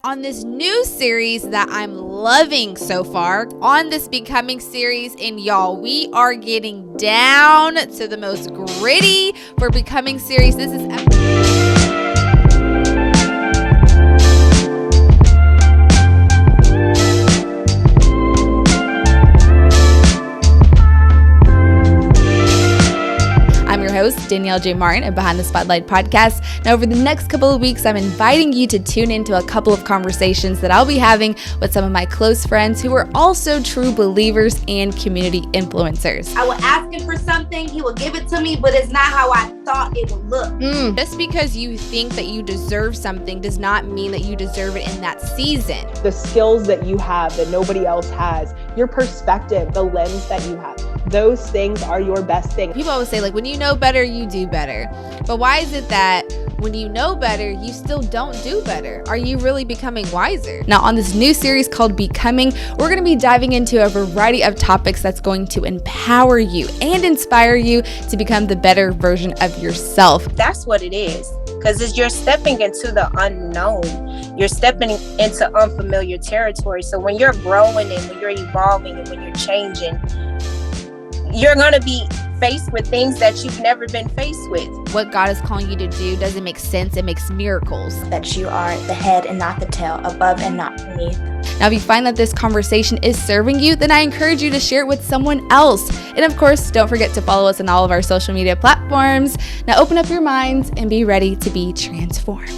On this new series that I'm loving so far, on this Becoming series, and y'all, we are getting down to the most gritty for Becoming series. This is I'm your host, Daniellejmartin of Behind the Spotlight podcast. Now, over the next couple of weeks, I'm inviting you to tune into a couple of conversations that I'll be having with some of my close friends who are also true believers and community influencers. I will ask him for something, he will give it to me, but it's not how I thought it would look. Just because you think that you deserve something does not mean that you deserve it in that season. The skills that you have that nobody else has, your perspective, the lens that you have, those things are your best thing. People always say, like, when you know better, you do better. But why is it that when you know better, you still don't do better? Are you really becoming wiser? Now, on this new series called Becoming, we're going to be diving into a variety of topics that's going to empower you and inspire you to become the better version of yourself. That's what it is. Because you're stepping into the unknown. You're stepping into unfamiliar territory. So when you're growing and when you're evolving and when you're changing, you're going to be faced with things that you've never been faced with. What God is calling you to do doesn't make sense. It makes miracles. That you are the head and not the tail, above and not beneath. Now, if you find that this conversation is serving you, then I encourage you to share it with someone else. And of course, don't forget to follow us on all of our social media platforms. Now, open up your minds and be ready to be transformed.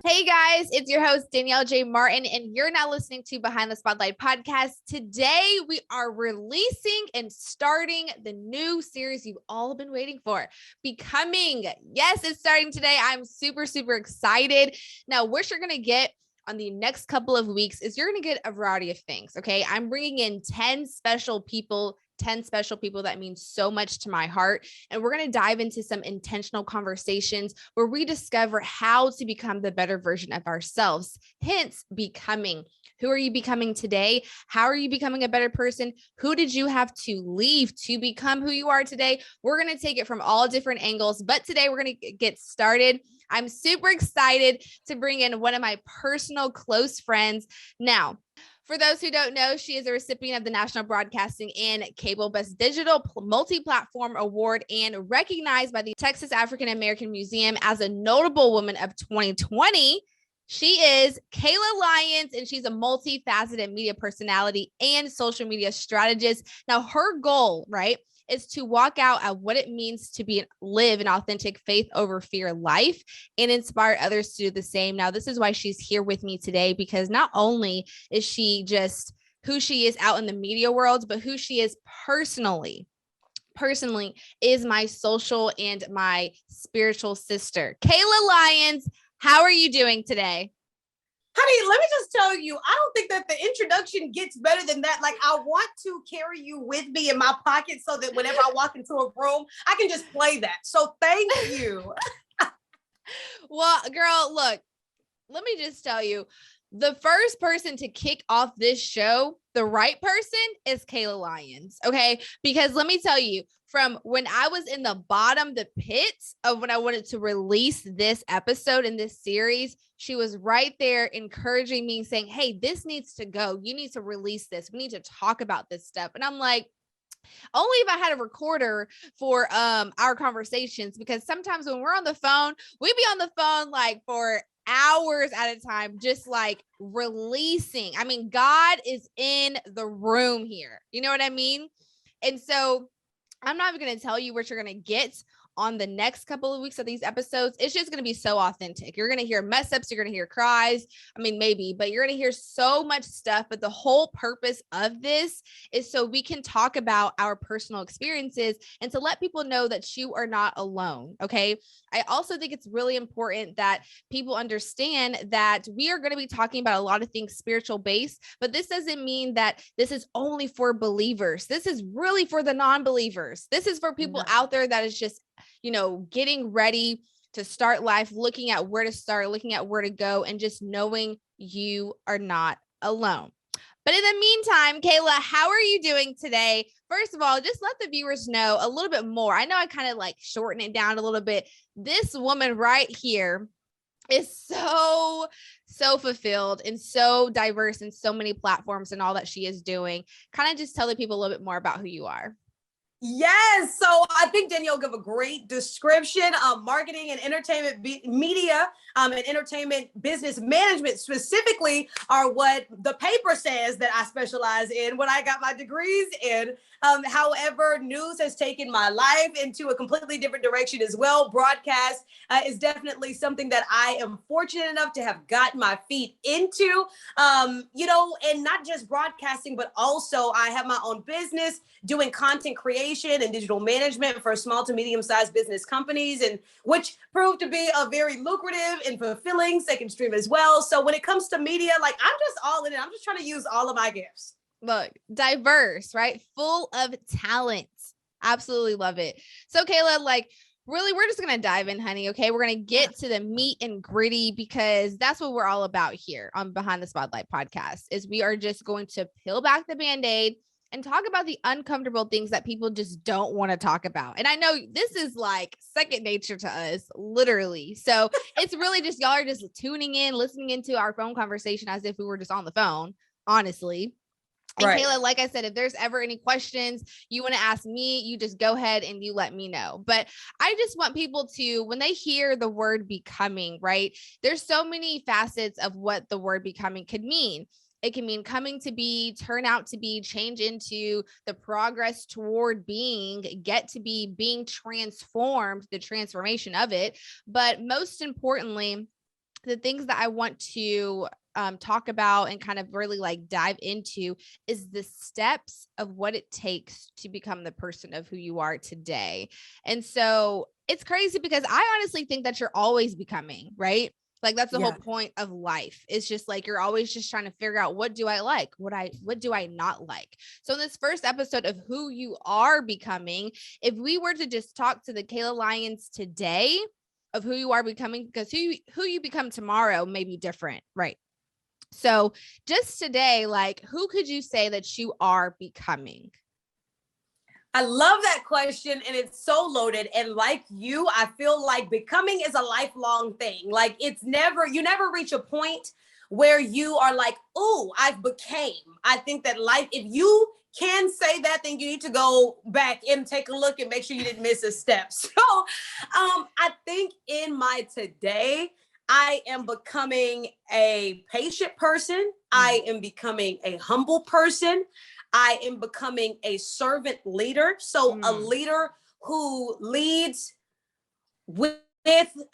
Hey guys, it's your host, Daniellejmartin, and you're now listening to Behind the Spotlight podcast. Today, we are releasing and starting the new series you've all been waiting for, Becoming. Yes, it's starting today. I'm super, super excited. Now, what you're going to get on the next couple of weeks is you're going to get a variety of things, okay? I'm bringing in 10 special people that mean so much to my heart. And we're going to dive into some intentional conversations where we discover how to become the better version of ourselves, hence becoming. Who are you becoming today? How are you becoming a better person? Who did you have to leave to become who you are today? We're going to take it from all different angles, but today we're going to get started. I'm super excited to bring in one of my personal close friends. Now, for those who don't know, she is a recipient of the National Broadcasting and Cable Best Digital Multi-Platform Award and recognized by the Texas African American Museum as a notable woman of 2020. She is Kayla Lyons, and she's a multifaceted media personality and social media strategist. Now, her goal, right, is to walk out at what it means to live an authentic faith over fear life and inspire others to do the same. Now, this is why she's here with me today, because not only is she just who she is out in the media world, but who she is personally is my social and my spiritual sister. Kayla Lyons, how are you doing today? Honey, let me just tell you, I don't think that the introduction gets better than that. Like, I want to carry you with me in my pocket so that whenever I walk into a room, I can just play that. So thank you. Well, girl, look, let me just tell you, the first person to kick off this show, the right person, is Kayla Lyons, okay? Because let me tell you, from when I was in the pits of when I wanted to release this episode in this series, she was right there encouraging me, saying, hey, this needs to go. You need to release this. We need to talk about this stuff. And I'm like, only if I had a recorder for our conversations, because sometimes when we're on the phone, we be on the phone like for hours at a time, just like releasing. I mean, God is in the room here. You know what I mean? And so I'm not even going to tell you what you're going to get on the next couple of weeks of these episodes. It's just going to be so authentic. You're going to hear mess ups. You're going to hear cries. I mean, maybe, but you're going to hear so much stuff. But the whole purpose of this is so we can talk about our personal experiences and to let people know that you are not alone. Okay. I also think it's really important that people understand that we are going to be talking about a lot of things spiritual based, but this doesn't mean that this is only for believers. This is really for the non-believers. This is for people out there that is just, getting ready to start life, looking at where to start, looking at where to go, and just knowing you are not alone. But in the meantime, Kayla, how are you doing today? First of all, just let the viewers know a little bit more. I know I kind of like shorten it down a little bit. This woman right here is so fulfilled and so diverse in so many platforms and all that she is doing. Kind of just tell the people a little bit more about who you are. Yes. So I think Danielle gave a great description. Marketing and entertainment media and entertainment business management specifically are what the paper says that I specialize in, what I got my degrees in. However, news has taken my life into a completely different direction as well. Broadcast is definitely something that I am fortunate enough to have gotten my feet into, and not just broadcasting, but also I have my own business doing content creation and digital management for small to medium-sized business companies, and which proved to be a very lucrative and fulfilling second stream as well. So when it comes to media, like I'm just all in it. I'm just trying to use all of my gifts. Look, diverse, right? Full of talent. Absolutely love it. So Kayla, like really, we're just going to dive in, honey. Okay. We're going to get to the meat and gritty because that's what we're all about here on Behind the Spotlight podcast is we are just going to peel back the Band-Aid and talk about the uncomfortable things that people just don't want to talk about. And I know this is like second nature to us, literally. So it's really just, y'all are just tuning in, listening into our phone conversation as if we were just on the phone, honestly. And right. Kayla, like I said, if there's ever any questions you want to ask me, you just go ahead and you let me know. But I just want people to, when they hear the word becoming, right, there's so many facets of what the word becoming could mean. It can mean coming to be, turn out to be, change into, the progress toward being, get to be, being transformed, the transformation of it. But most importantly, the things that I want to talk about and kind of really like dive into is the steps of what it takes to become the person of who you are today. And so it's crazy because I honestly think that you're always becoming, right? Like that's the whole point of life. It's just like, you're always just trying to figure out, what do I like? What do I not like? So in this first episode of who you are becoming, if we were to just talk to the Kayla Lyons today of who you are becoming, because who you become tomorrow may be different, right? So just today, like, who could you say that you are becoming? I love that question, and it's so loaded. And like you, I feel like becoming is a lifelong thing. Like you never reach a point where you are like, oh, I've became. I think that life, if you can say that, then you need to go back and take a look and make sure you didn't miss a step. So I think in my today, I am becoming a patient person. I am becoming a humble person. I am becoming a servant leader. So a leader who leads with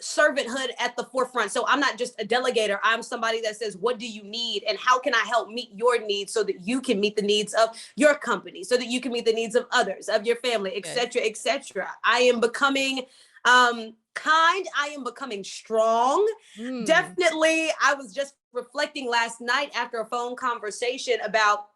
servanthood at the forefront. So I'm not just a delegator. I'm somebody that says, what do you need? And how can I help meet your needs so that you can meet the needs of your company, so that you can meet the needs of others, of your family, et cetera, et cetera. I am becoming kind. I am becoming strong. Definitely. I was just reflecting last night after a phone conversation about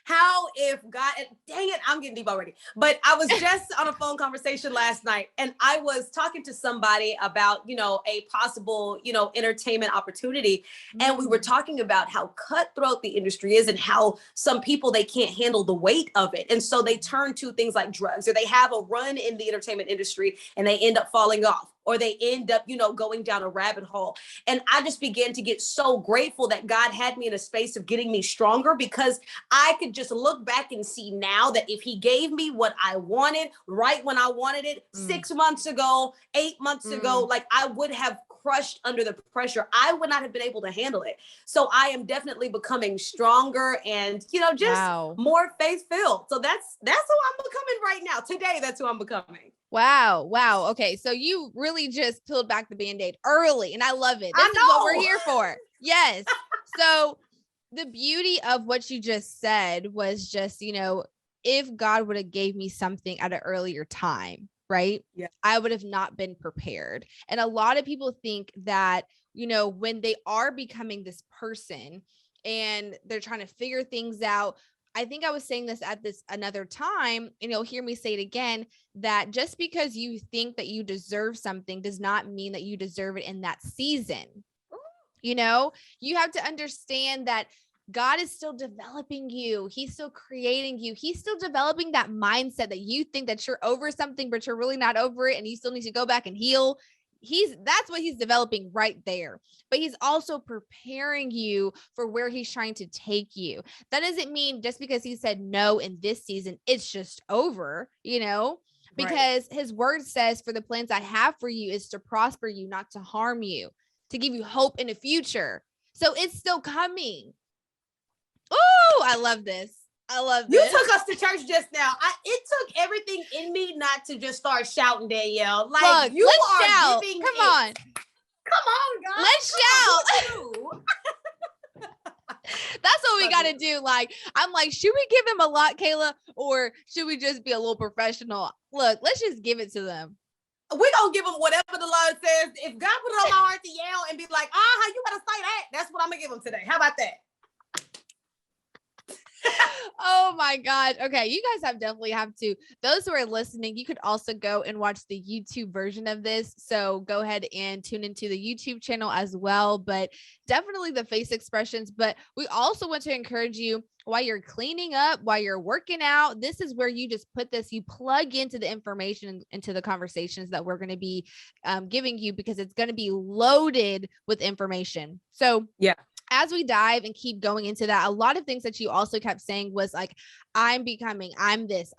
how if God, dang it, I'm getting deep already. But I was just on a phone conversation last night and I was talking to somebody about, a possible, entertainment opportunity. And we were talking about how cutthroat the industry is and how some people, they can't handle the weight of it. And so they turn to things like drugs, or they have a run in the entertainment industry and they end up falling off, or they end up, going down a rabbit hole. And I just began to get so grateful that God had me in a space of getting me stronger, because I could just look back and see now that if he gave me what I wanted right when I wanted it 6 months ago, 8 months ago, like I would have crushed under the pressure. I would not have been able to handle it. So I am definitely becoming stronger and, just more faith-filled. So that's who I'm becoming right now. Today, that's who I'm becoming. Wow. Okay. So you really just peeled back the Band-Aid early, and I love it. This is what we're here for. Yes. So the beauty of what you just said was just, if God would have gave me something at an earlier time, right? Yeah. I would have not been prepared. And a lot of people think that, when they are becoming this person and they're trying to figure things out, I think I was saying this at another time, and you'll hear me say it again, that just because you think that you deserve something does not mean that you deserve it in that season. You have to understand that God is still developing you. He's still creating you. He's still developing that mindset that you think that you're over something, but you're really not over it. And you still need to go back and heal. That's what he's developing right there. But he's also preparing you for where he's trying to take you. That doesn't mean just because he said no in this season, it's just over, because his word says, for the plans I have for you is to prosper you, not to harm you, to give you hope in the future. So it's still coming. Oh, I love this. You took us to church just now. It took everything in me not to just start shouting, Danielle. Like, look, let's shout. Come on, guys. Let's shout. That's what we got to do. Like, I'm like, should we give him a lot, Kayla, or should we just be a little professional? Look, let's just give it to them. We're going to give them whatever the Lord says. If God put it on my heart to yell and be like, you got to say that, that's what I'm going to give them today. How about that? Oh my God. Okay. You guys definitely have to. Those who are listening, you could also go and watch the YouTube version of this. So go ahead and tune into the YouTube channel as well, but definitely the face expressions. But we also want to encourage you while you're cleaning up, while you're working out, this is where you just put this, you plug into the information, into the conversations that we're going to be giving you, because it's going to be loaded with information. So yeah. As we dive and keep going into that, a lot of things that you also kept saying was like, I'm becoming, I'm this.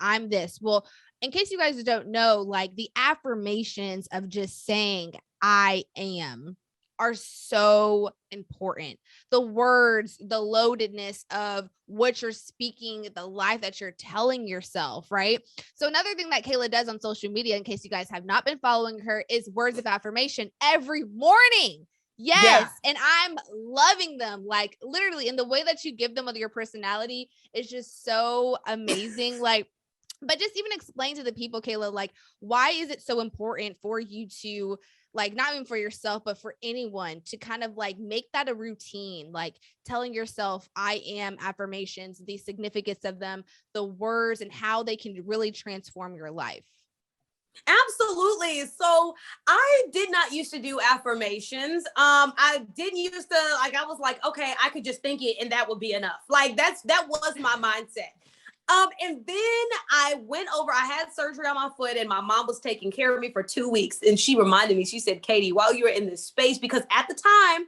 Well, in case you guys don't know, like the affirmations of just saying, I am, are so important. The words, the loadedness of what you're speaking, the life that you're telling yourself, right? So another thing that Kayla does on social media, in case you guys have not been following her, is words of affirmation every morning. Yes. Yeah. And I'm loving them. Like literally, in the way that you give them with your personality is just so amazing. But just even explain to the people, Kayla, like, why is it so important for you to, like, not even for yourself, but for anyone to kind of like make that a routine, like telling yourself, I am affirmations, the significance of them, the words, and how they can really transform your life. Absolutely. So I did not used to do affirmations. I didn't used to, like, I was like, okay, I could just think it and that would be enough. Like that was my mindset. And then I went over, I had surgery on my foot and my mom was taking care of me for 2 weeks. And she reminded me, she said, Katie, while you were in this space, because at the time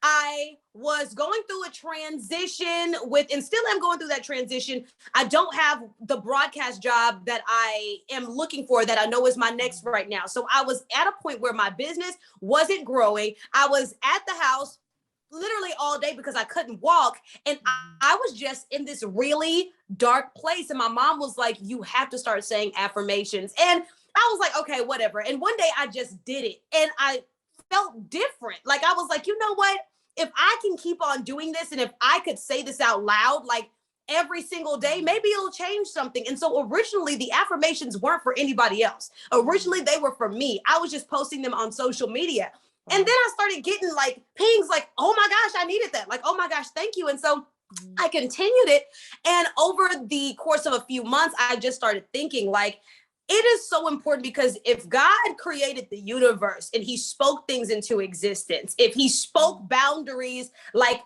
I was going through a transition and still am going through that transition. I don't have the broadcast job that I am looking for, that I know is my next right now. So I was at a point where my business wasn't growing. I was at the house literally all day because I couldn't walk. And I was just in this really dark place. And my mom was like, you have to start saying affirmations. And I was like, okay, whatever. And one day I just did it. And I felt different. Like, I was like, you know what? If I can keep on doing this, and if I could say this out loud, like every single day, maybe it'll change something. And so originally the affirmations weren't for anybody else. Originally they were for me. I was just posting them on social media. And then I started getting like pings like, oh my gosh, I needed that. Like, oh my gosh, thank you. And so I continued it. And over the course of a few months, I just started thinking like, it is so important, because if God created the universe and he spoke things into existence, if he spoke boundaries, like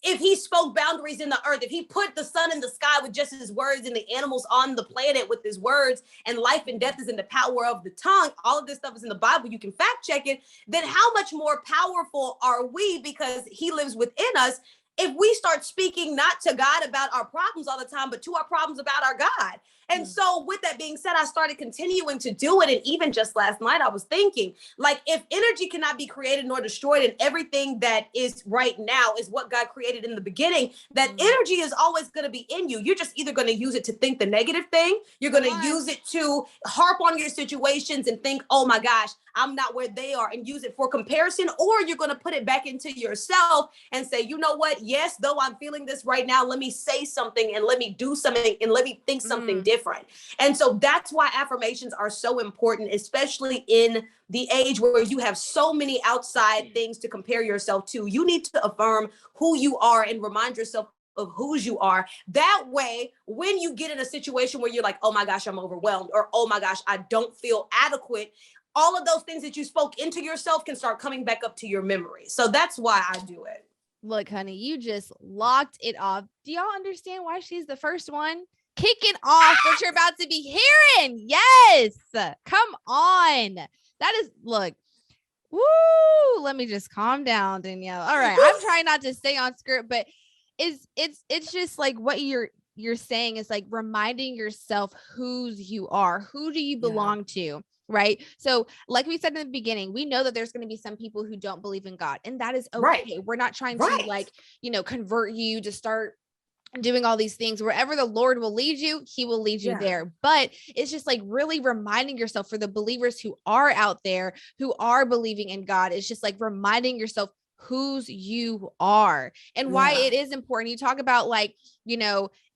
if he spoke boundaries in the earth, if he put the sun in the sky with just his words and the animals on the planet with his words, and life and death is in the power of the tongue, all of this stuff is in the Bible, you can fact check it, then how much more powerful are we, because he lives within us, if we start speaking not to God about our problems all the time, but to our problems about our God. And so with that being said, I started continuing to do it. And even just last night, I was thinking, like, if energy cannot be created nor destroyed, and everything that is right now is what God created in the beginning, that energy is always going to be in you. You're just either going to use it to think the negative thing. You're going to use it to harp on your situations and think, oh my gosh, I'm not where they are, and use it for comparison. Or you're going to put it back into yourself and say, you know what? Yes, though I'm feeling this right now, let me say something and let me do something and let me think something different. And so that's why affirmations are so important, especially in the age where you have so many outside things to compare yourself to. You need to affirm who you are and remind yourself of whose you are. That way, when you get in a situation where you're like, oh my gosh, I'm overwhelmed, or oh my gosh, I don't feel adequate, all of those things that you spoke into yourself can start coming back up to your memory. So that's why I do it. Look, honey, you just locked it off. Do y'all understand why she's the first one? Kicking off what you're about to be hearing. Yes. Come on. That is, look. Woo. Let me just calm down, Danielle. All right. I'm trying not to stay on script, but it's just like what you're saying is like reminding yourself whose you are. Who do you belong to? Right. So like we said in the beginning, we know that there's going to be some people who don't believe in God, and that is okay. Right. We're not trying to like, convert you to start doing all these things. Wherever the Lord will lead you, he will lead you there. But it's just like really reminding yourself, for the believers who are out there, who are believing in God, it's just like reminding yourself whose you are and why it is important. You talk about like,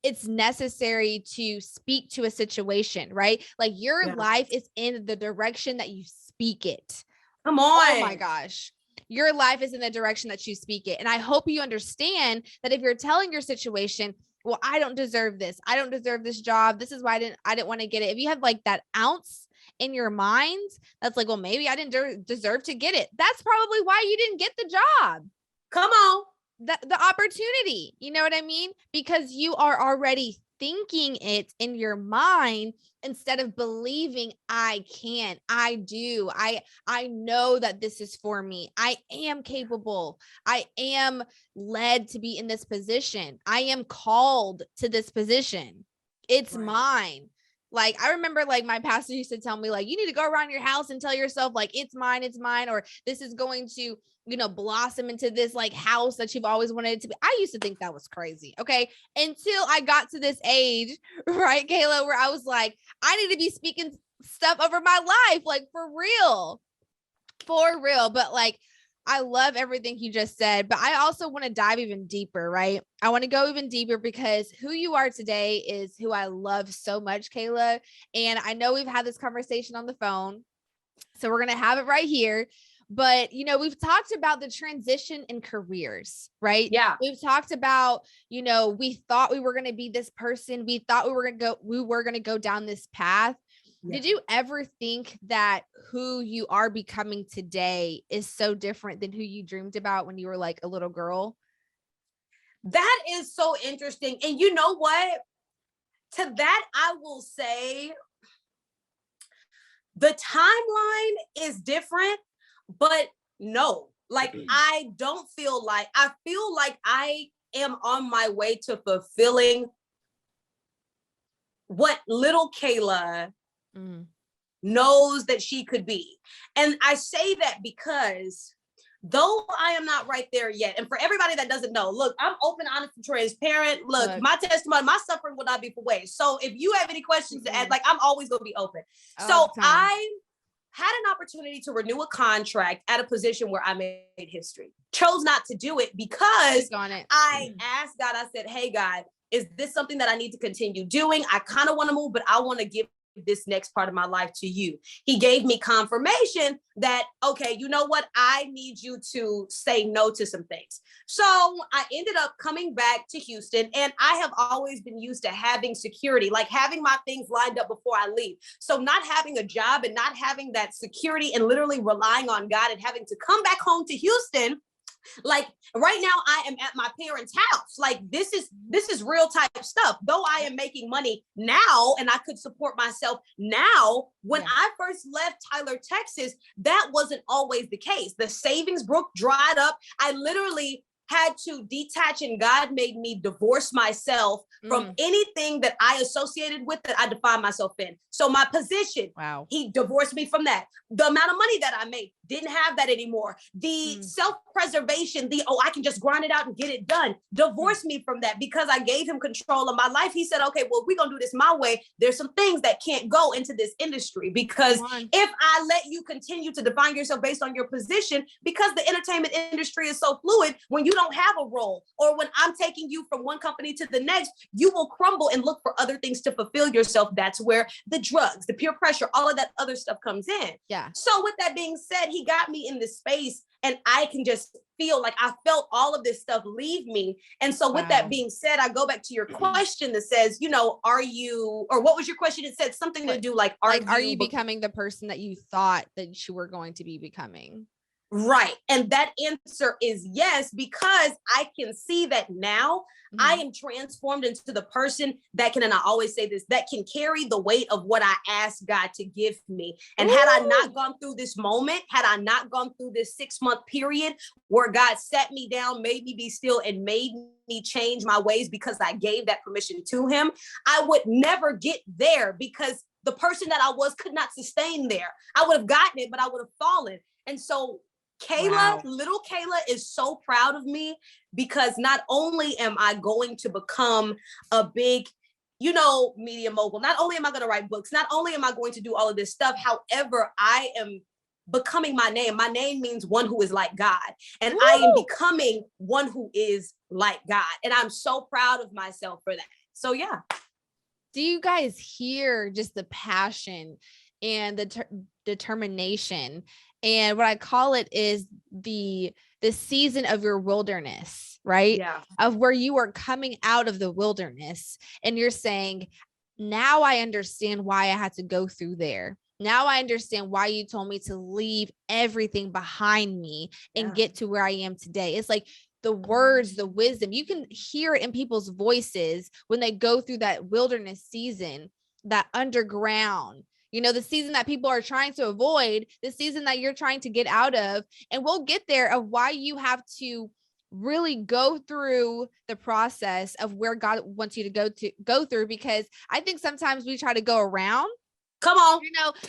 it's necessary to speak to a situation, right? Like your life is in the direction that you speak it. Come on. Oh my gosh. Your life is in the direction that you speak it. And I hope you understand that if you're telling your situation, well, I don't deserve this. I don't deserve this job. This is why I didn't want to get it. If you have like that ounce in your mind, that's like, well, maybe I didn't deserve to get it. That's probably why you didn't get the job. Come on. The opportunity, you know what I mean? Because you are already thinking it in your mind instead of believing I can, I do, I know that this is for me. I am capable. I am led to be in this position. I am called to this position. It's mine. Like, I remember like my pastor used to tell me like, you need to go around your house and tell yourself like, it's mine, or this is going to, blossom into this like house that you've always wanted it to be. I used to think that was crazy. Okay. Until I got to this age, right, Kayla, where I was like, I need to be speaking stuff over my life, like for real. But like, I love everything you just said, but I also want to dive even deeper, right? I want to go even deeper because who you are today is who I love so much, Kayla. And I know we've had this conversation on the phone, so we're going to have it right here. But, we've talked about the transition in careers, right? Yeah. We've talked about, we thought we were going to be this person. We thought we were going to go down this path. Yeah. Did you ever think that who you are becoming today is so different than who you dreamed about when you were like a little girl? That is so interesting. And you know what? To that, I will say the timeline is different, but no, like I feel like I am on my way to fulfilling what little Kayla knows that she could be. And I say that because though I am not right there yet, and for everybody that doesn't know, look, I'm open, honest, and transparent. Look, my testimony, my suffering will not be for waste. So if you have any questions to add, like I'm always going to be open. So I had an opportunity to renew a contract at a position where I made history. Chose not to do it because I asked God, I said, hey, God, is this something that I need to continue doing? I kind of want to move, but I want to give this next part of my life to you. He gave me confirmation that, okay, you know what? I need you to say no to some things. So I ended up coming back to Houston, and I have always been used to having security, like having my things lined up before I leave. So not having a job and not having that security and literally relying on God and having to come back home to Houston. Like right now I am at my parents' house. Like this is real type stuff. Though I am making money now and I could support myself now, when I first left Tyler, Texas, that wasn't always the case. The savings brook dried up. I literally had to detach, and God made me divorce myself from anything that I associated with that I defined myself in. So my position, he divorced me from that. The amount of money that I made, didn't have that anymore. The self-preservation, I can just grind it out and get it done, divorced me from that because I gave him control of my life. He said, okay, well, we're going to do this my way. There's some things that can't go into this industry because if I let you continue to define yourself based on your position, because the entertainment industry is so fluid, when you don't have a role or when I'm taking you from one company to the next, you will crumble and look for other things to fulfill yourself. That's where the drugs, the peer pressure, all of that other stuff comes in. Yeah. So with that being said, he got me in this space and I can just feel like I felt all of this stuff leave me. And so with that being said, I go back to your question that says, are you, or what was your question? It said something to do like, are you becoming the person that you thought that you were going to be becoming? Right. And that answer is yes, because I can see that now I am transformed into the person that can, and I always say this, that can carry the weight of what I asked God to give me. And had I not gone through this moment, had I not gone through this 6-month period where God sat me down, made me be still, and made me change my ways because I gave that permission to him, I would never get there, because the person that I was could not sustain there. I would have gotten it, but I would have fallen. And so Kayla, little Kayla is so proud of me, because not only am I going to become a big, media mogul, not only am I going to write books, not only am I going to do all of this stuff, however, I am becoming my name. My name means one who is like God, and I am becoming one who is like God. And I'm so proud of myself for that. So yeah. Do you guys hear just the passion and the determination? And what I call it is the season of your wilderness, right? Yeah. Of where you are coming out of the wilderness and you're saying, now I understand why I had to go through there. Now I understand why you told me to leave everything behind me and get to where I am today. It's like the words, the wisdom, you can hear it in people's voices when they go through that wilderness season, that underground, the season that people are trying to avoid, the season that you're trying to get out of. And we'll get there of why you have to really go through the process of where God wants you to go through, because I think sometimes we try to go around. Come on.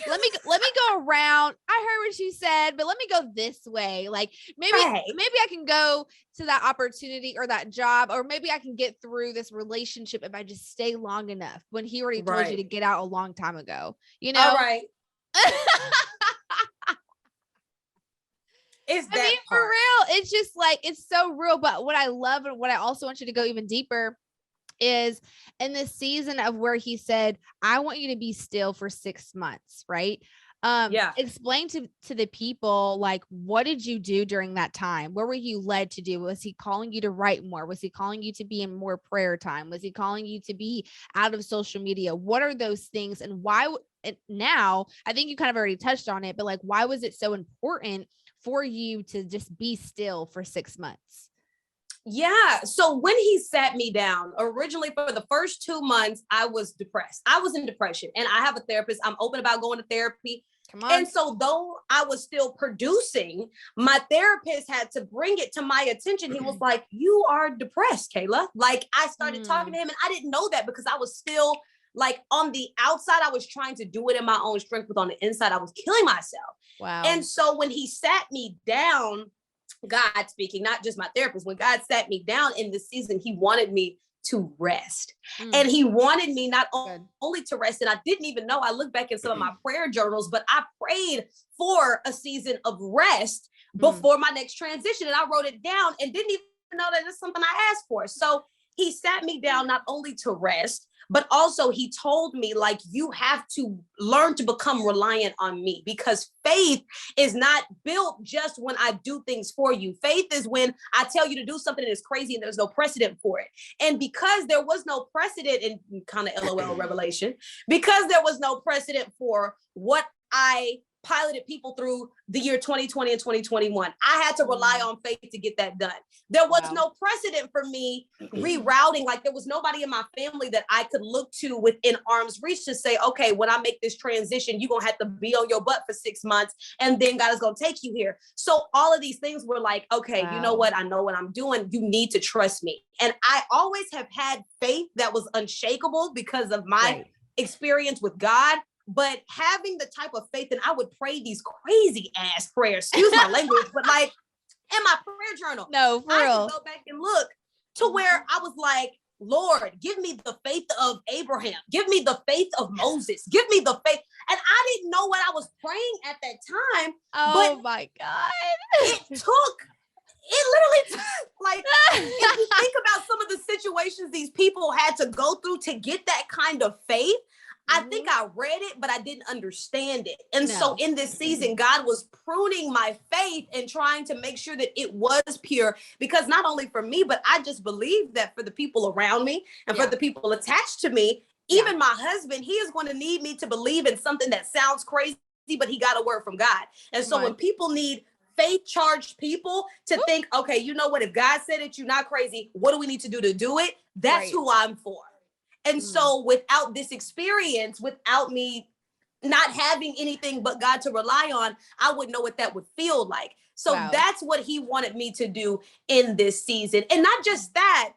Let me go around. I heard what you said, but let me go this way. Like maybe I can go to that opportunity or that job, or maybe I can get through this relationship if I just stay long enough, when he already told you to get out a long time ago, All right. For real, it's just like, it's so real. But what I love, and what I also want you to go even deeper, is in the season of where he said, I want you to be still for 6 months, right? Explain to the people, like, what did you do during that time? What were you led to do? Was he calling you to write more? Was he calling you to be in more prayer time? Was he calling you to be out of social media? What are those things? And why now, I think you kind of already touched on it, but like, why was it so important for you to just be still for 6 months? Yeah. So when he sat me down, originally for the first 2 months, I was depressed. I was in depression, and I have a therapist. I'm open about going to therapy. Come on. And so though I was still producing, my therapist had to bring it to my attention. He was like, you are depressed, Kayla. Like, I started talking to him, and I didn't know that, because I was still like, on the outside, I was trying to do it in my own strength, but on the inside, I was killing myself. Wow. And so when he sat me down, God speaking, not just my therapist, when God sat me down in this season, he wanted me to rest. And he wanted me not only to rest, and I didn't even know, I look back at some of my prayer journals, but I prayed for a season of rest before my next transition. And I wrote it down and didn't even know that it's something I asked for. So he sat me down not only to rest, but also he told me, like, you have to learn to become reliant on me, because faith is not built just when I do things for you. Faith is when I tell you to do something that is crazy and there's no precedent for it. And because there was no precedent, in kind of LOL revelation, because there was no precedent for what I piloted people through the year 2020 and 2021, I had to rely on faith to get that done. There was no precedent for me rerouting. Like, there was nobody in my family that I could look to within arm's reach to say, okay, when I make this transition, you're going to have to be on your butt for 6 months, and then God is going to take you here. So all of these things were like, okay, you know what? I know what I'm doing. You need to trust me. And I always have had faith that was unshakable because of my experience with God. But having the type of faith, and I would pray these crazy ass prayers, excuse my language, but like in my prayer journal, I could go back and look to where I was like, Lord, give me the faith of Abraham. Give me the faith of Moses. Give me the faith. And I didn't know what I was praying at that time. Oh my God. It literally took, like, if you think about some of the situations these people had to go through to get that kind of faith, I think I read it, but I didn't understand it. And so in this season, God was pruning my faith and trying to make sure that it was pure, because not only for me, but I just believe that for the people around me and for the people attached to me, even my husband, he is going to need me to believe in something that sounds crazy, but he got a word from God. And so when people need faith charged people to think, okay, you know what? If God said it, you're not crazy. What do we need to do it? That's who I'm for. And so without this experience, without me not having anything but God to rely on, I wouldn't know what that would feel like. So that's what he wanted me to do in this season. And not just that,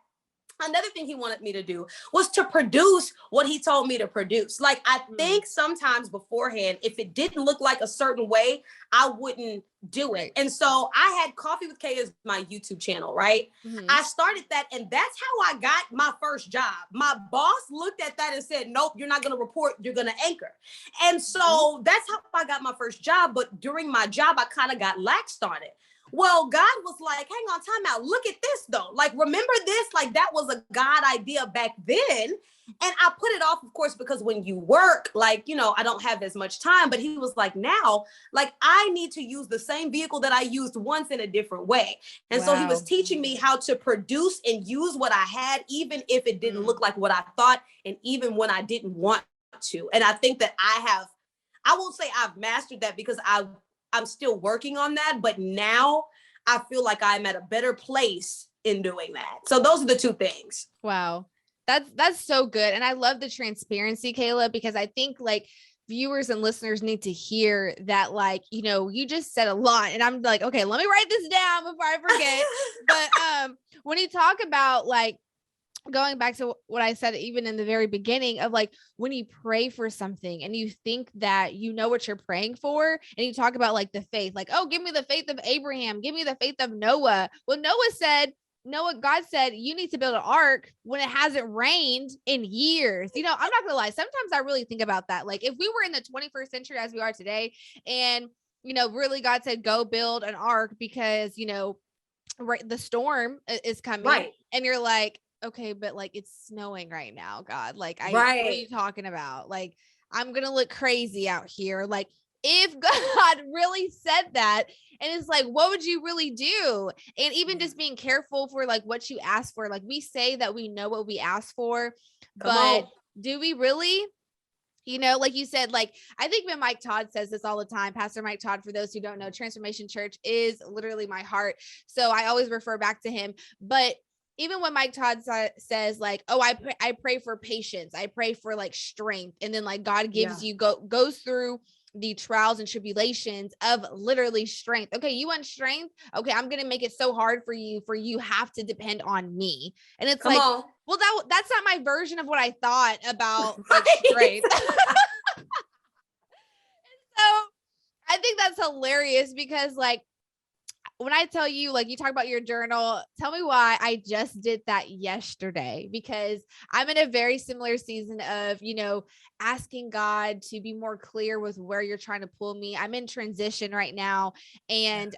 another thing he wanted me to do was to produce what he told me to produce. Like, I think sometimes beforehand, if it didn't look like a certain way, I wouldn't do it. And so I had Coffee with Kay as my YouTube channel, right? I started that, and that's how I got my first job. My boss looked at that and said, nope, you're not going to report, you're going to anchor. And so that's how I got my first job. But during my job, I kind of got laxed on it. Well, God was like, hang on, time out. Look at this though. Like, remember this? Like, that was a God idea back then. And I put it off, of course, because when you work, like, you know, I don't have as much time, but he was like, now, like, I need to use the same vehicle that I used once in a different way. And so he was teaching me how to produce and use what I had, even if it didn't look like what I thought, and even when I didn't want to. And I think that I won't say I've mastered that, because I'm still working on that, but now I feel like I'm at a better place in doing that. So those are the two things. Wow. That's so good. And I love the transparency, Kayla, because I think like viewers and listeners need to hear that, like, you know, you just said a lot, and I'm like, okay, let me write this down before I forget. But when you talk about, like, going back to what I said, even in the very beginning, of like, when you pray for something and you think that you know what you're praying for, and you talk about like the faith, like, oh, give me the faith of Abraham, give me the faith of Noah. Well, God said, you need to build an ark when it hasn't rained in years. You know, I'm not gonna lie. Sometimes I really think about that. Like, if we were in the 21st century as we are today, and, you know, really God said, go build an ark because, you know, the storm is coming, and you're like, okay, but like, it's snowing right now, God. Like, what are you talking about? Like, I'm going to look crazy out here. Like, if God really said that, and it's like, what would you really do? And even just being careful for like what you ask for. Like, we say that we know what we ask for, but do we really? You know, like you said, like, I think when Mike Todd says this all the time, Pastor Mike Todd, for those who don't know, Transformation Church is literally my heart. So I always refer back to him. But even when Mike Todd says like, oh, I pray for patience, I pray for like strength. And then like God gives you, goes through the trials and tribulations of literally strength. Okay, you want strength? Okay, I'm going to make it so hard for you have to depend on me. And it's well, that's not my version of what I thought about like strength. So I think that's hilarious, because like, when I tell you, like, you talk about your journal, tell me why I just did that yesterday, because I'm in a very similar season of, you know, asking God to be more clear with where you're trying to pull me. I'm in transition right now. And,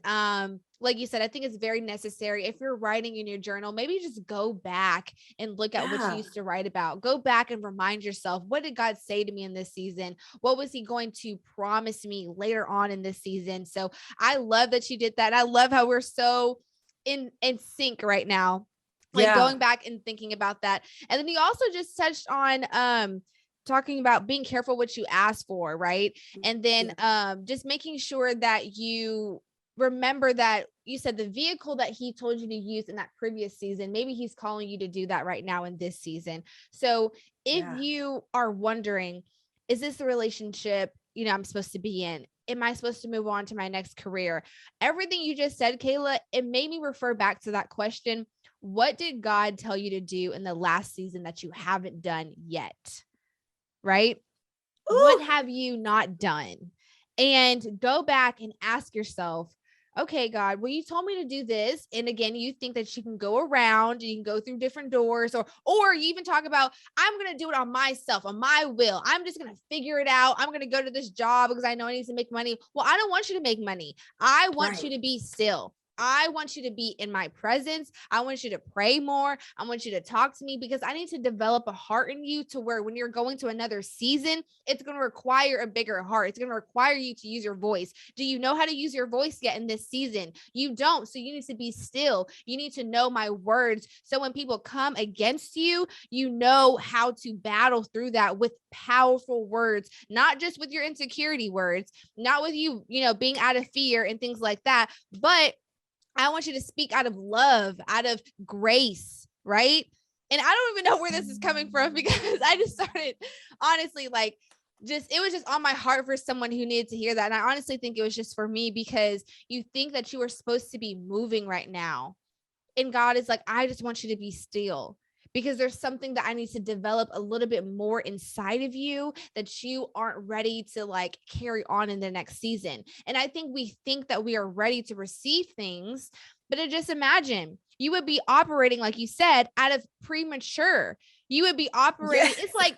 like you said, I think it's very necessary. If you're writing in your journal, maybe just go back and look at what you used to write about. Go back and remind yourself, what did God say to me in this season? What was he going to promise me later on in this season? So I love that you did that. I love how we're so in sync right now, like going back and thinking about that. And then you also just touched on, talking about being careful what you ask for. Right. And then, just making sure that you remember that you said the vehicle that he told you to use in that previous season, maybe he's calling you to do that right now in this season. So if you are wondering, is this the relationship, you know, I'm supposed to be in? Am I supposed to move on to my next career? Everything you just said, Kayla, it made me refer back to that question. What did God tell you to do in the last season that you haven't done yet? Right? Ooh. What have you not done? And go back and ask yourself, okay, God, well, you told me to do this. And again, you think that you can go around, you can go through different doors, or you even talk about, I'm going to do it on myself, on my will. I'm just going to figure it out. I'm going to go to this job because I know I need to make money. Well, I don't want you to make money. I want you to be still. I want you to be in my presence. I want you to pray more. I want you to talk to me because I need to develop a heart in you to where when you're going to another season, it's going to require a bigger heart. It's going to require you to use your voice. Do you know how to use your voice yet in this season? You don't. So you need to be still. You need to know my words. So when people come against you, you know how to battle through that with powerful words, not just with your insecurity words, not with you, being out of fear and things like that, but I want you to speak out of love, out of grace, right? And I don't even know where this is coming from because I just started, honestly, it was just on my heart for someone who needed to hear that. And I honestly think it was just for me because you think that you are supposed to be moving right now. And God is like, I just want you to be still. Because there's something that I need to develop a little bit more inside of you that you aren't ready to carry on in the next season. And I think we think that we are ready to receive things, but just imagine you would be operating, like you said, out of premature. You would be operating. Yes. It's like,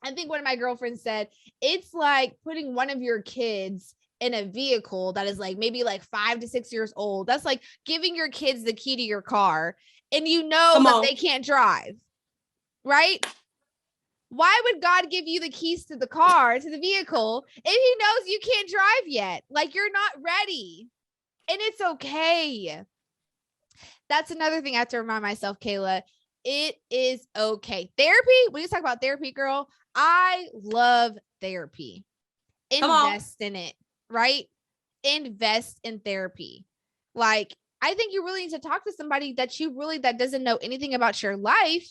I think one of my girlfriends said, it's like putting one of your kids in a vehicle that is maybe 5 to 6 years old. That's like giving your kids the key to your car. And that they can't drive, right? Why would God give you the keys to the car, to the vehicle, if he knows you can't drive yet? You're not ready. And it's okay. That's another thing I have to remind myself, Kayla. It is okay. Therapy, when you talk about therapy, girl, I love therapy. Invest in it, right? Invest in therapy. I think you really need to talk to somebody that doesn't know anything about your life,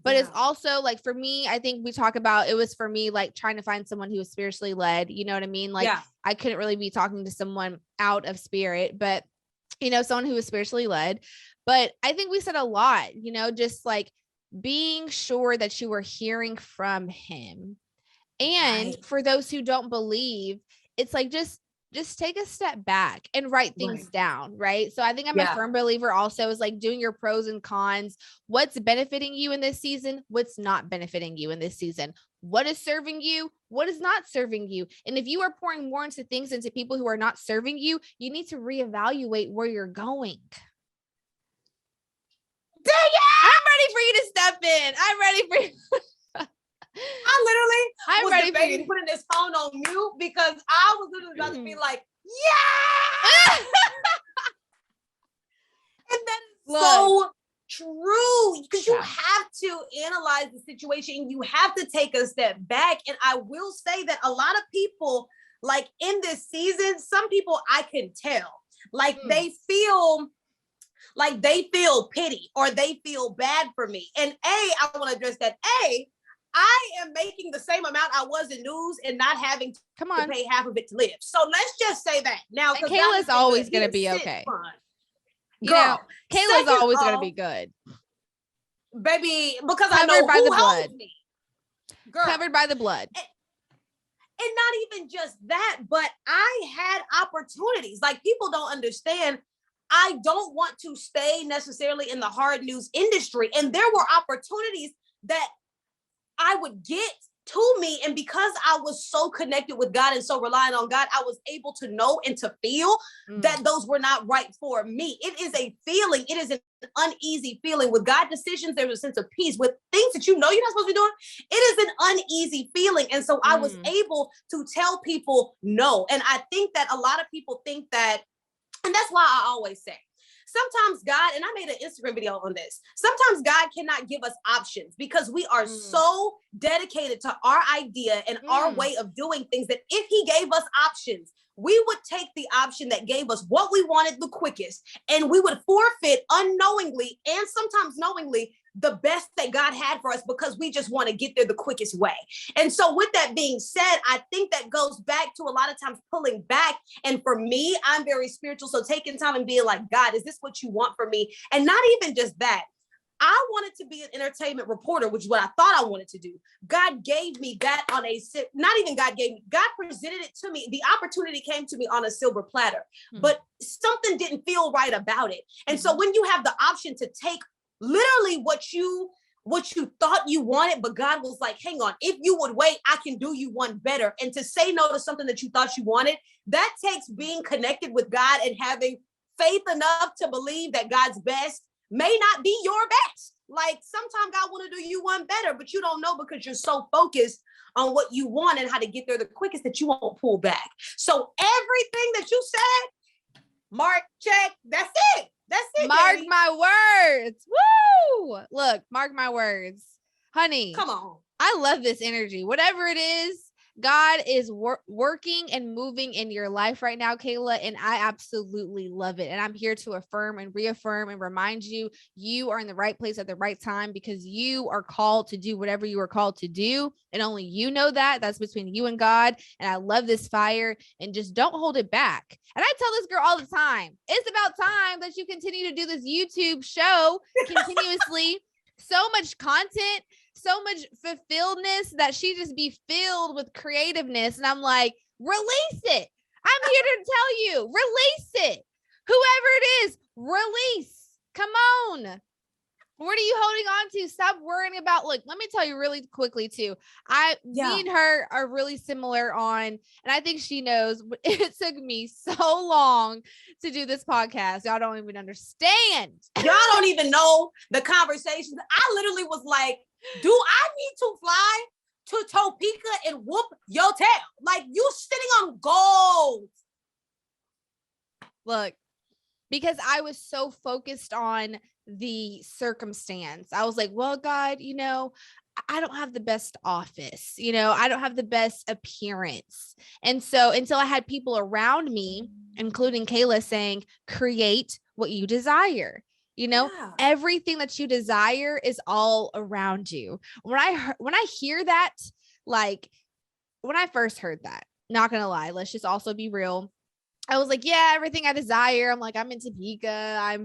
but it's also for me, I think we talk about, it was for me, trying to find someone who was spiritually led. You know what I mean? I couldn't really be talking to someone out of spirit, but someone who was spiritually led. But I think we said a lot, just being sure that you were hearing from him. And for those who don't believe, it's just take a step back and write things down, right? So I think I'm a firm believer also is doing your pros and cons. What's benefiting you in this season? What's not benefiting you in this season? What is serving you? What is not serving you? And if you are pouring more into people who are not serving you, you need to reevaluate where you're going. Dang it! I'm ready for you to step in. I'm ready for you. I'm was debating putting this phone on mute because I was literally about to be like, yeah! And that is so true because you have to analyze the situation. You have to take a step back. And I will say that a lot of people, in this season, some people I can tell, they feel pity or they feel bad for me. And I want to address that. I am making the same amount I was in news and not having to pay half of it to live. So let's just say that now. And Kayla's always going to be okay. Girl, Kayla's always going to be good. Baby, because I know who holds me. Girl. Covered by the blood. And not even just that, but I had opportunities. People don't understand. I don't want to stay necessarily in the hard news industry. And there were opportunities that I would get to me. And because I was so connected with God and so relying on God, I was able to know and to feel that those were not right for me. It is a feeling. It is an uneasy feeling. With God decisions, there's a sense of peace. With things that you're not supposed to be doing, it is an uneasy feeling. And so I was able to tell people no. And I think that a lot of people think that, and that's why I always say, sometimes God, and I made an Instagram video on this, sometimes God cannot give us options because we are so dedicated to our idea and our way of doing things that if he gave us options, we would take the option that gave us what we wanted the quickest, and we would forfeit unknowingly and sometimes knowingly the best that God had for us because we just want to get there the quickest way. And so with that being said, I think that goes back to a lot of times pulling back. And for me, I'm very spiritual. So taking time and being like, God, is this what you want for me? And not even just that. I wanted to be an entertainment reporter, which is what I thought I wanted to do. God gave me that on not even God gave me, God presented it to me. The opportunity came to me on a silver platter, but something didn't feel right about it. And so when you have the option to take literally what you thought you wanted, but God was like, hang on, if you would wait, I can do you one better. And to say no to something that you thought you wanted, that takes being connected with God and having faith enough to believe that God's best may not be your best. Like sometimes God want to do you one better, but you don't know because you're so focused on what you want and how to get there the quickest that you won't pull back. So everything that you said, mark, check, that's it. That's it. Mark Danny. my words. Woo! Look, mark my words. Honey, Come on. I love this energy. Whatever it is, God is working and moving in your life right now, Kayla, and I absolutely love it. And I'm here to affirm and reaffirm and remind you, you are in the right place at the right time because you are called to do whatever you are called to do. And only you know that. That's between you and God. And I love this fire and just don't hold it back. And I tell this girl all the time, it's about time that you continue to do this YouTube show continuously. So much content, so much fulfilledness that she just be filled with creativeness. And I'm like, release it. I'm here to tell you, release it. Whoever it is, release. Come on. What are you holding on to? Stop worrying about, look, let me tell you really quickly too. Me and her are really similar on, and I think she knows, it took me so long to do this podcast. Y'all don't even understand. Y'all don't even know the conversations. I literally was like, do I need to fly to Topeka and whoop your tail? Like you sitting on gold. Look, because I was so focused on the circumstance. I was like, well, God, I don't have the best office. I don't have the best appearance. And so until I had people around me, including Kayla, saying, create what you desire. Everything that you desire is all around you. When I hear that, like when I first heard that, not going to lie, let's just also be real. I was like, yeah, everything I desire. I'm like, I'm in Topeka. I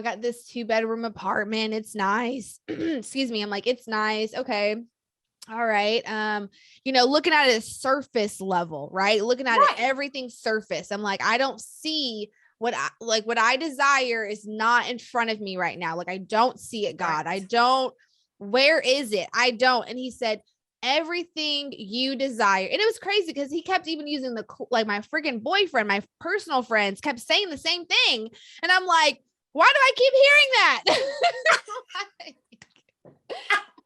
got this 2-bedroom apartment. It's nice. Excuse me. I'm like, it's nice. Okay. All right. Looking at it surface level, right? Looking at it, everything surface. I'm like, I don't see what I desire is not in front of me right now. Like, I don't see it, God. Where is it? I don't. And he said, everything you desire. And it was crazy because he kept even using my freaking boyfriend, my personal friends kept saying the same thing. And I'm like, why do I keep hearing that?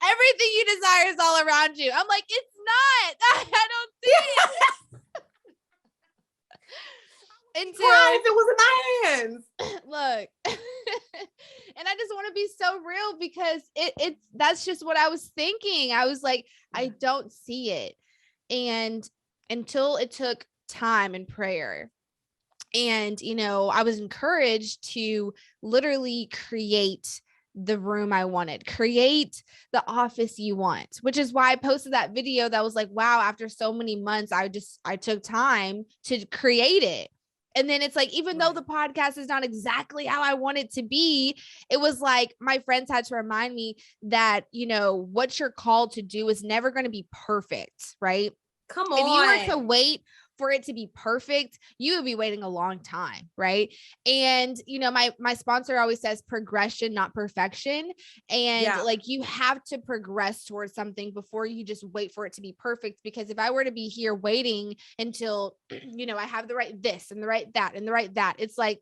Everything you desire is all around you. I'm like, it's not. I don't see it. Until if it was in my hands. Look. And I just want to be so real because that's just what I was thinking. I was like, I don't see it. And until it took time and prayer. And, I was encouraged to literally create the room I wanted, create the office you want, which is why I posted that video that was like, wow, after so many months, I took time to create it. And then it's like, even though the podcast is not exactly how I want it to be, it was like my friends had to remind me that, what you're called to do is never going to be perfect, right? Come on. If you were to wait for it to be perfect, you would be waiting a long time. Right. And, my sponsor always says progression, not perfection. And like, you have to progress towards something before you just wait for it to be perfect. Because if I were to be here waiting until, I have the right this and the right that and the right that, it's like,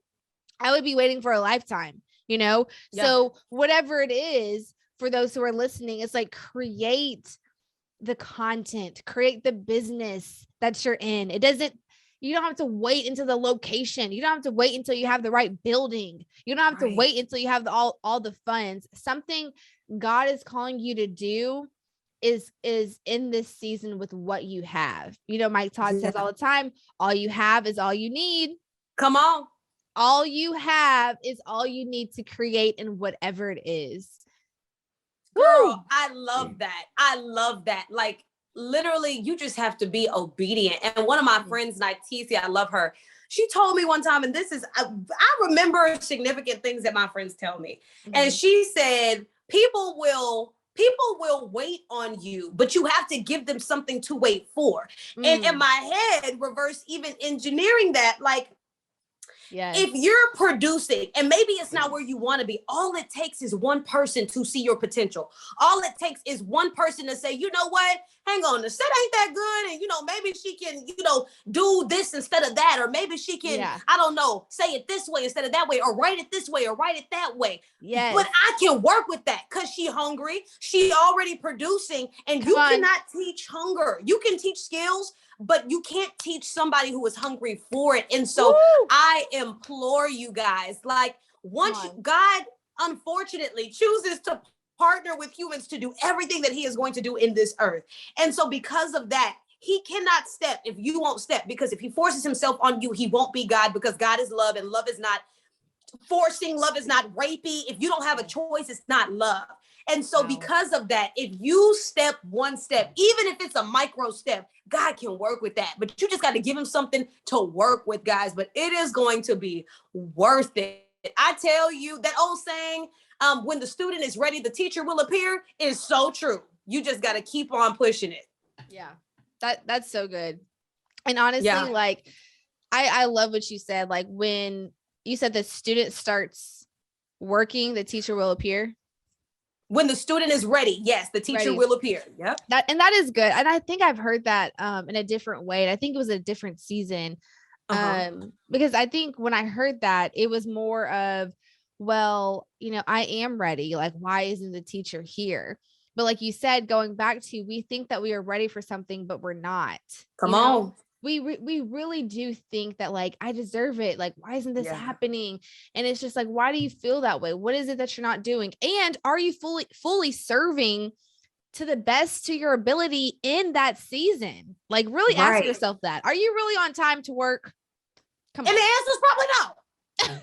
I would be waiting for a lifetime, So whatever it is, for those who are listening, it's like, create the content, create the business that you're in. You don't have to wait until the location. You don't have to wait until you have the right building. You don't have to wait until you have all the funds. Something God is calling you to do is in this season with what you have. Mike Todd says all the time, all you have is all you need. Come on. All you have is all you need to create in whatever it is. Girl, I love that. I love that. Like, literally, you just have to be obedient. And one of my friends, Naitisi, I love her. She told me one time, and I remember significant things that my friends tell me. Mm-hmm. And she said, people will wait on you, but you have to give them something to wait for. And in my head, reverse even engineering that, like, yes. If you're producing and maybe it's not where you want to be, all it takes is one person to see your potential. All it takes is one person to say, you know what? hang on, the set ain't that good. And, maybe she can, do this instead of that. Or maybe she can, I don't know, say it this way instead of that way, or write it this way or write it that way. Yes. But I can work with that because she's hungry. She already producing. And you cannot teach hunger. You can teach skills, but you can't teach somebody who is hungry for it. And so I implore you guys, like, once God unfortunately chooses to partner with humans to do everything that he is going to do in this earth. And so because of that, he cannot step if you won't step, because if he forces himself on you, he won't be God, because God is love, and love is not forcing, love is not rapey. If you don't have a choice, it's not love. And so because of that, if you step one step, even if it's a micro step, God can work with that. But you just got to give him something to work with, guys. But it is going to be worth it. I tell you, that old saying, when the student is ready, the teacher will appear, is so true. You just got to keep on pushing it. Yeah, that's so good. And honestly, like, I love what you said. Like, when you said the student starts working, the teacher will appear. When the student is ready, yes, the teacher will appear. Yep. That is good. And I think I've heard that in a different way. And I think it was a different season. Because I think when I heard that, it was more of, well, I am ready. Like, why isn't the teacher here? But like you said, going back to, we think that we are ready for something, but we're not. Come on. We really do think that, like, I deserve it. Like, why isn't this happening? And it's just like, why do you feel that way? What is it that you're not doing? And are you fully serving to the best to your ability in that season? Like, really ask yourself that. Are you really on time to work? Come on. And the answer is probably no.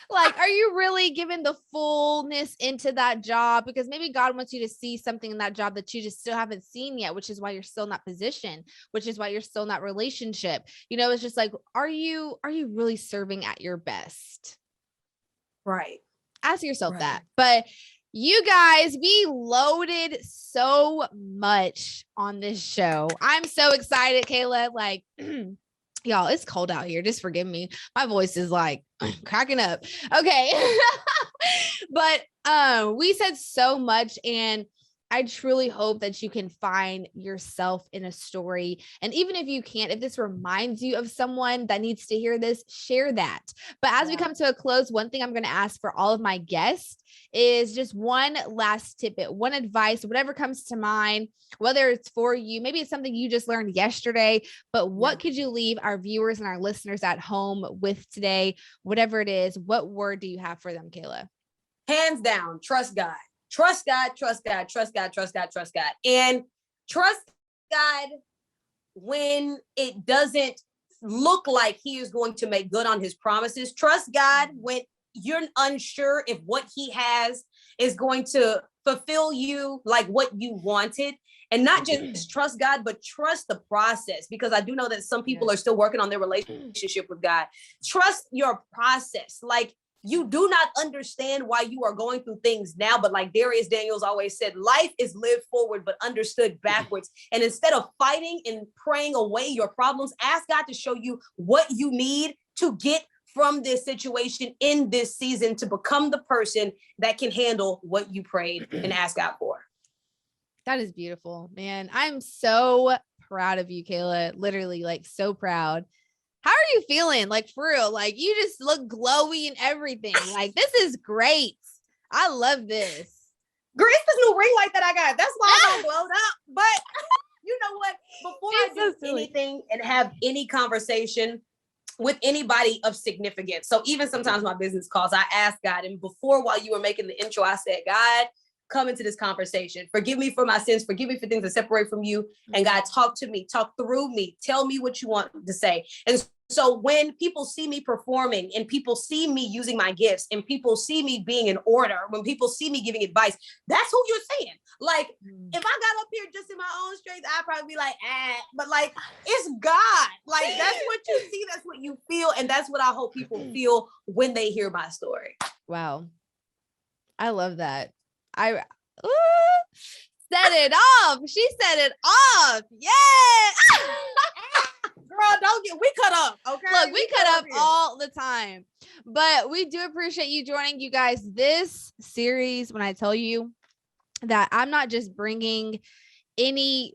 Like, are you really giving the fullness into that job? Because maybe God wants you to see something in that job that you just still haven't seen yet, which is why you're still not positioned, which is why you're still not relationship. It's just like, are you really serving at your best? Right. Ask yourself that. But you guys, we loaded so much on this show. I'm so excited, Kayla. Like, y'all, it's cold out here. Just forgive me. My voice is like cracking up. Okay. But we said so much, and I truly hope that you can find yourself in a story. And even if you can't, if this reminds you of someone that needs to hear this, share that. But as we come to a close, one thing I'm going to ask for all of my guests is just one last tidbit, one advice, whatever comes to mind, whether it's for you, maybe it's something you just learned yesterday, but what could you leave our viewers and our listeners at home with today? Whatever it is, what word do you have for them, Kayla? Hands down, trust God. Trust God, trust God, trust God, trust God, trust God. And trust God when it doesn't look like he is going to make good on his promises. Trust God when you're unsure if what he has is going to fulfill you like what you wanted. And not just trust God, but trust the process, because I do know that some people are still working on their relationship with God. Trust your process. Like, you do not understand why you are going through things now, but like Darius Daniels always said, life is lived forward, but understood backwards. And instead of fighting and praying away your problems, ask God to show you what you need to get from this situation in this season to become the person that can handle what you prayed and asked God for. That is beautiful, man. I'm so proud of you, Kayla. Literally, like, so proud. How are you feeling? Like, for real, like, you just look glowy and everything. Like, this is great. I love this. Girl, it's this new ring light that I got. That's why I'm all glowed up. But you know what? Before I do anything and have any conversation with anybody of significance, so even sometimes my business calls, I ask God. And before, while you were making the intro, I said, God, come into this conversation. Forgive me for my sins. Forgive me for things that separate from you. And God, talk to me, talk through me. Tell me what you want to say. And so when people see me performing, and people see me using my gifts, and people see me being in order, when people see me giving advice, that's who you're saying. Like, if I got up here just in my own strength, I'd probably be like, but like, it's God. Like, that's what you see. That's what you feel. And that's what I hope people feel when they hear my story. Wow. I love that. Set it off. She set it off. Yeah. Girl, we cut up. Okay. Look, we cut up all the time, but we do appreciate you joining. You guys, this series, when I tell you that I'm not just bringing any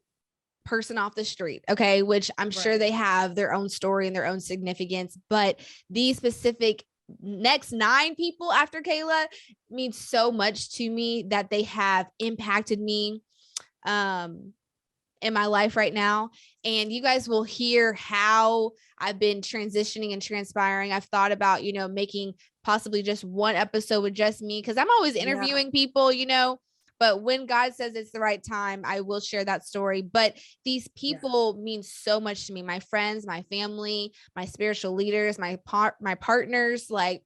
person off the street, okay, which I'm sure Right. they have their own story and their own significance, but these specific next 9 people after Kayla mean so much to me that they have impacted me in my life right now. And you guys will hear how I've been transitioning and transpiring. I've thought about, you know, making possibly just one episode with just me, because I'm always interviewing people, you know, but when God says it's the right time, I will share that story. But these people mean so much to me. My friends, my family, my spiritual leaders, my partners, like,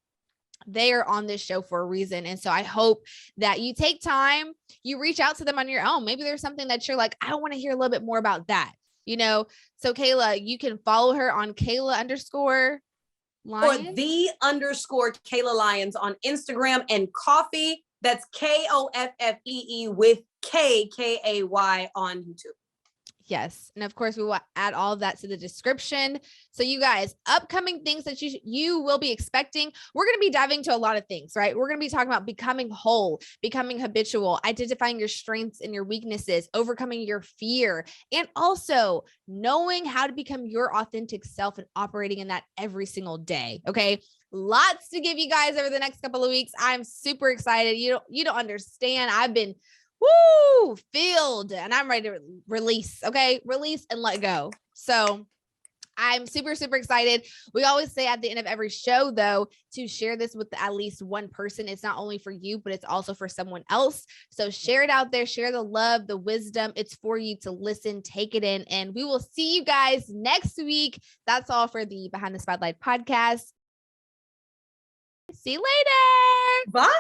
they are on this show for a reason. And so I hope that you take time, you reach out to them on your own. Maybe there's something that you're like, I want to hear a little bit more about that, you know? So Kayla, you can follow her on Kayla_Lyons. Or _Kayla Lyons on Instagram, and Koffe, that's Koffee with Kay on YouTube. Yes. And of course, we will add all of that to the description. So you guys, upcoming things that you will be expecting. We're going to be diving into a lot of things, right? We're going to be talking about becoming whole, becoming habitual, identifying your strengths and your weaknesses, overcoming your fear, and also knowing how to become your authentic self and operating in that every single day. Okay. Lots to give you guys over the next couple of weeks. I'm super excited. You don't understand. I've been filled, and I'm ready to release. Okay. Release and let go. So I'm super, super excited. We always say at the end of every show, though, to share this with at least one person. It's not only for you, but it's also for someone else. So share it out there, share the love, the wisdom. It's for you to listen, take it in, and we will see you guys next week. That's all for the Behind the Spotlight podcast. See you later. Bye.